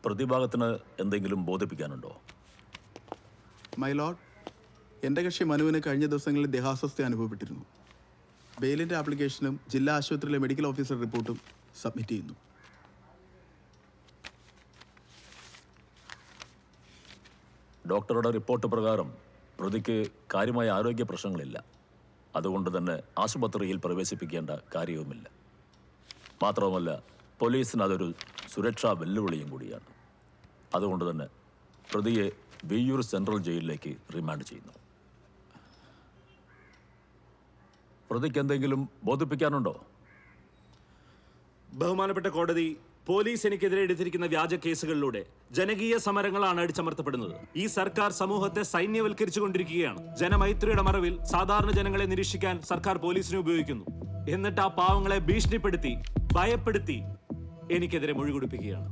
പ്രതിഭാഗത്തിന് എന്തെങ്കിലും ബോധിപ്പിക്കാനുണ്ടോ? My Lord, എൻ്റെ കക്ഷി മനുവിന് കഴിഞ്ഞ ദിവസങ്ങളിൽ ദേഹാസ്വസ്ഥ അനുഭവപ്പെട്ടിരുന്നു. ബെയിലിൻ്റെ ആപ്ലിക്കേഷനും ജില്ലാ ആശുപത്രിയിലെ മെഡിക്കൽ ഓഫീസർ റിപ്പോർട്ടും സബ്മിറ്റ് ചെയ്യുന്നു. ഡോക്ടറുടെ റിപ്പോർട്ട് പ്രകാരം പ്രതിക്ക് കാര്യമായ ആരോഗ്യ പ്രശ്നങ്ങളില്ല. അതുകൊണ്ട് തന്നെ ആശുപത്രിയിൽ പ്രവേശിപ്പിക്കേണ്ട കാര്യവുമില്ല. മാത്രവുമല്ല, പോലീസിന് അതൊരു സുരക്ഷാ വെല്ലുവിളിയും കൂടിയാണ്. അതുകൊണ്ട് തന്നെ പ്രതിയെ വിയ്യൂർ സെൻട്രൽ ജയിലിലേക്ക് റിമാൻഡ് ചെയ്യുന്നു. പ്രതിക്ക് എന്തെങ്കിലും ബോധിപ്പിക്കാനുണ്ടോ? ബഹുമാനപ്പെട്ട കോടതി, പോലീസ് എനിക്കെതിരെ എടുത്തിരിക്കുന്ന വ്യാജ കേസുകളിലൂടെ ജനകീയ സമരങ്ങളാണ് അടിച്ചമർത്തപ്പെടുന്നത്. ഈ സർക്കാർ സമൂഹത്തെ സൈന്യവൽക്കരിച്ചുകൊണ്ടിരിക്കുകയാണ്. ജനമൈത്രിയുടെ മറവിൽ സാധാരണ ജനങ്ങളെ നിരീക്ഷിക്കാൻ സർക്കാർ പോലീസിനെ ഉപയോഗിക്കുന്നു. എന്നിട്ട് ആ പാവങ്ങളെ ഭീഷണിപ്പെടുത്തി ഭയപ്പെടുത്തി എനിക്കെതിരെ മൊഴി കൊടുപ്പിക്കുകയാണ്.